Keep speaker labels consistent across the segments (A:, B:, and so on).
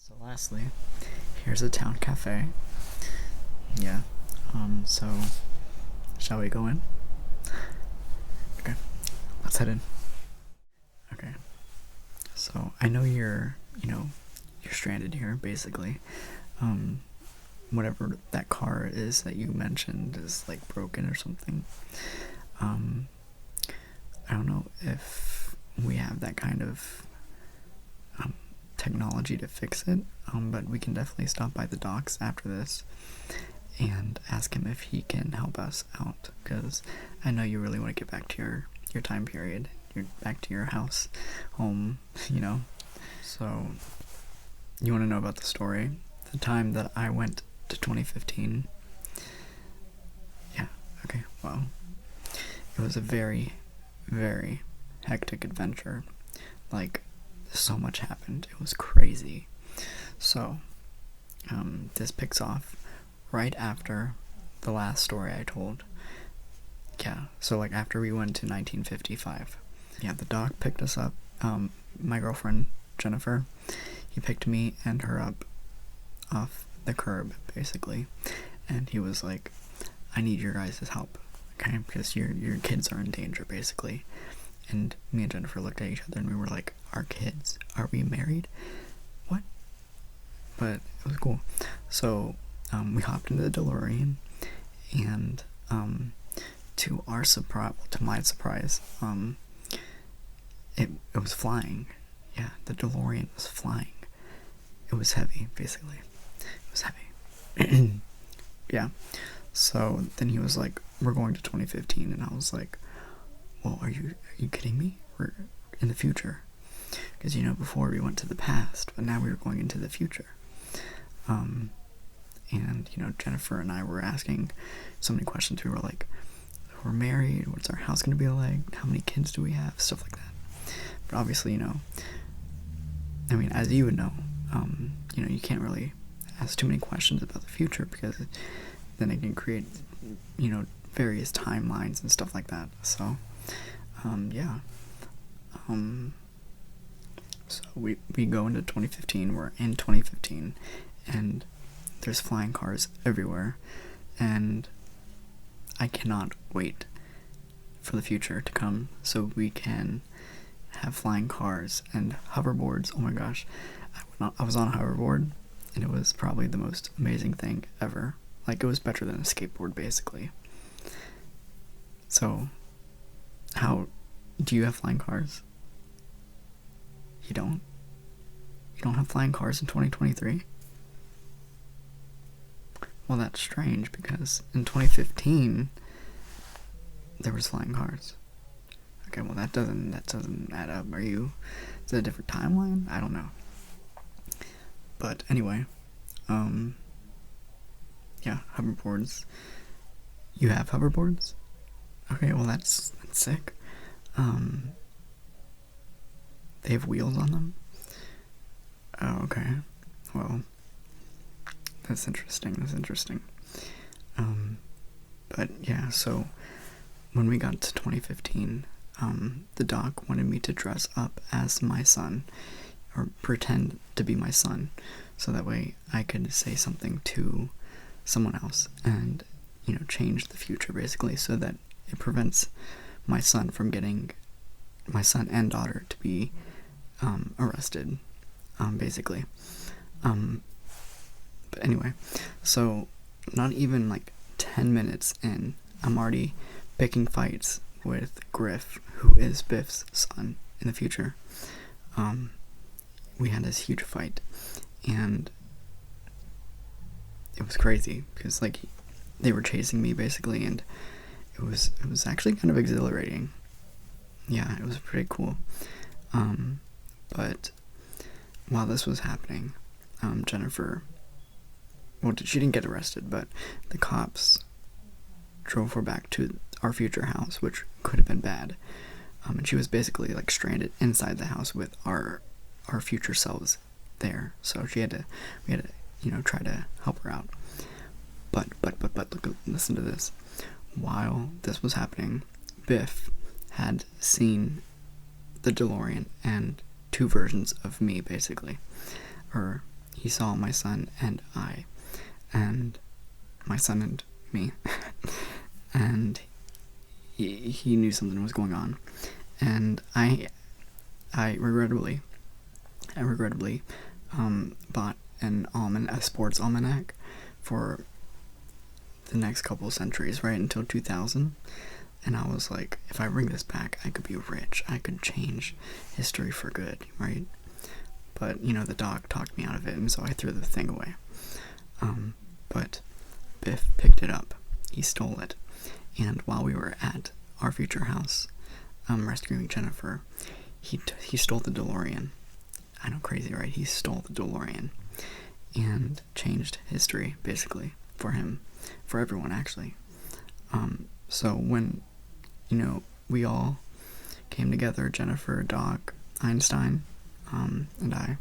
A: So lastly, here's a town cafe. Yeah. So shall we go in? Okay. Let's head in. Okay. So I know you're stranded here basically. Um Whatever that car is that you mentioned is like broken or something. Um I don't know if we have that kind of technology to fix it, but we can definitely stop by the docks after this and ask him if he can help us out, because I know you really want to get back to your time period. You're back to your house, home, you know. So, you want to know about the story? The time that I went to 2015? Yeah, okay, well, it was a very, very hectic adventure. Like, so much happened. It was crazy. So, this picks off right after the last story I told. Yeah, so like after we went to 1955. Yeah, the doc picked us up. My girlfriend, Jennifer, he picked me and her up off the curb, basically. And he was like, I need your guys' help, okay? Because your kids are in danger, basically. And me and Jennifer looked at each other and we were like, our kids? Are we married? What? But it was cool. So, we hopped into the DeLorean and, to my surprise, it was flying. Yeah, the DeLorean was flying. It was heavy, basically. It was heavy. Yeah. So then he was like, we're going to 2015, and I was like, well, are you kidding me? We're in the future. Because, before we went to the past, but now we were going into the future. And, Jennifer and I were asking so many questions. We were like, we're married, what's our house going to be like? How many kids do we have? Stuff like that. But obviously, I mean, as you would know, you can't really ask too many questions about the future, because then it can create, various timelines and stuff like that. So, yeah. So we go into 2015, we're in 2015, and there's flying cars everywhere, and I cannot wait for the future to come so we can have flying cars and hoverboards. Oh my gosh, I was on a hoverboard, and it was probably the most amazing thing ever. Like, it was better than a skateboard, basically. So, do you have flying cars? You don't? You don't have flying cars in 2023? Well, that's strange, because in 2015 there was flying cars. Okay, well that doesn't add up. Is it a different timeline? I don't know. But anyway, yeah, hoverboards. You have hoverboards? Okay, well that's sick. They have wheels on them? Oh, okay. Well, that's interesting. But yeah, so when we got to 2015, the doc wanted me to dress up as my son, or pretend to be my son, so that way I could say something to someone else and, change the future, basically, so that it prevents my son and daughter to be arrested, basically. But anyway, so not even like 10 minutes in, I'm already picking fights with Griff, who is Biff's son in the future. We had this huge fight, and it was crazy, because like they were chasing me, basically, and it was actually kind of exhilarating. Yeah, it was pretty cool. But while this was happening, Jennifer, well, she didn't get arrested, but the cops drove her back to our future house, which could have been bad. And she was basically like stranded inside the house with our future selves there. So we had to, try to help her out. But look, listen to this. While this was happening, Biff had seen the DeLorean and two versions of me, basically. Or he saw my son and I, and my son and me, and he knew something was going on, and I regrettably bought a sports almanac for the next couple centuries, right until 2000. And I was like, if I bring this back, I could be rich. I could change history for good, right? But, the dog talked me out of it, and so I threw the thing away. But Biff picked it up. He stole it. And while we were at our future house, rescuing Jennifer, he stole the DeLorean. I know, crazy, right? He stole the DeLorean and changed history, basically, for him. For everyone, actually. So when, we all came together, Jennifer, Doc, Einstein, and I,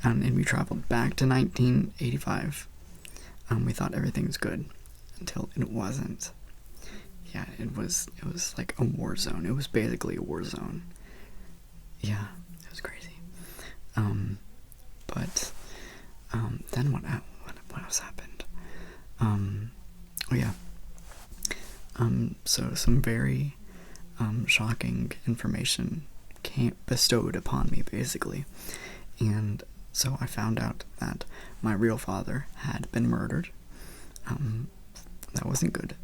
A: and we traveled back to 1985. We thought everything was good until it wasn't. Yeah, it was like a war zone. It was basically a war zone. Yeah, it was crazy. But then what else happened? So some very shocking information bestowed upon me, basically. And so I found out that my real father had been murdered. That wasn't good.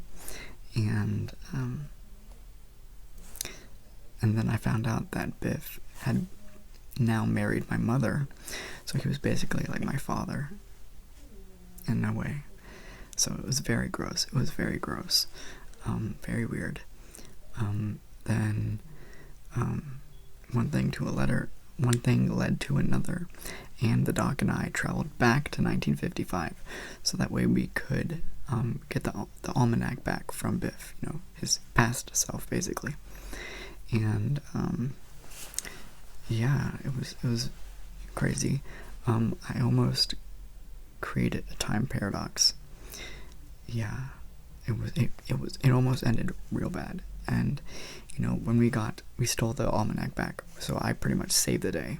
A: And then I found out that Biff had now married my mother, so he was basically like my father in a way. So it was very gross. Very weird. Then one thing led to another, and the doc and I traveled back to 1955, so that way we could get the almanac back from Biff, his past self, basically. And it was crazy. I almost created a time paradox. Yeah, it almost ended real bad. And when we stole the almanac back, so I pretty much saved the day.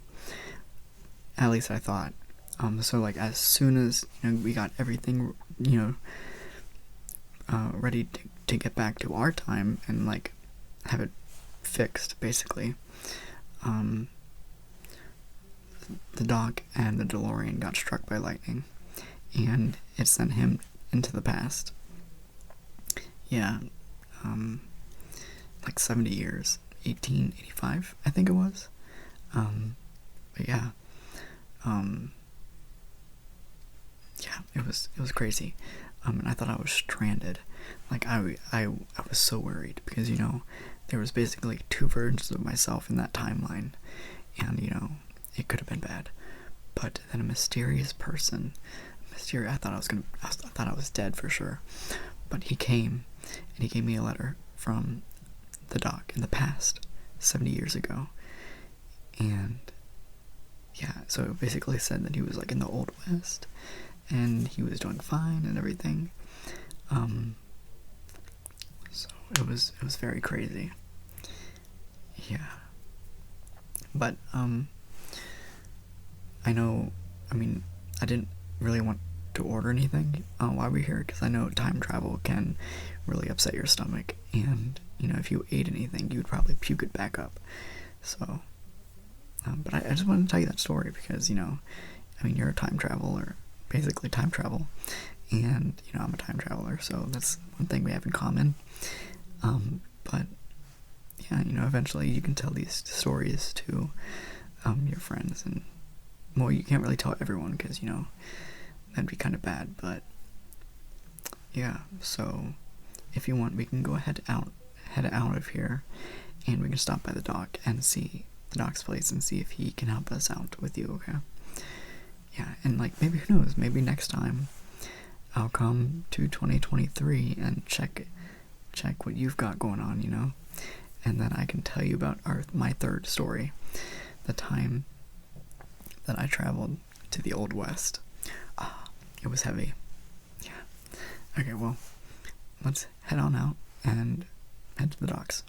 A: At least I thought. So like as soon as we got everything ready to get back to our time and like have it fixed, basically, the doc and the DeLorean got struck by lightning, and it sent him into the past. Yeah, like 70 years, 1885, I think it was. But yeah, it was crazy. And I thought I was stranded. Like I was so worried because there was basically two versions of myself in that timeline, and it could have been bad. But then a mysterious person, I thought I was dead for sure. But he came, and he gave me a letter from the doc in the past, 70 years ago. And yeah, so it basically said that he was like in the Old West, and he was doing fine and everything. So it was very crazy. Yeah. But I didn't really want to order anything while we're here, because I know time travel can really upset your stomach, and if you ate anything, you would probably puke it back up. So but I just wanted to tell you that story because you're a time traveler, basically time travel, and I'm a time traveler, so that's one thing we have in common. But yeah, eventually you can tell these stories to your friends, and you can't really tell everyone because that'd be kind of bad. But yeah, so if you want, we can go head out of here, and we can stop by the dock and see the doc's place and see if he can help us out with you. Okay? Yeah, and maybe, who knows, maybe next time I'll come to 2023 and check what you've got going on, and then I can tell you about my third story, the time that I traveled to the Old West. It was heavy. Yeah. Okay, well, let's head on out and head to the docks.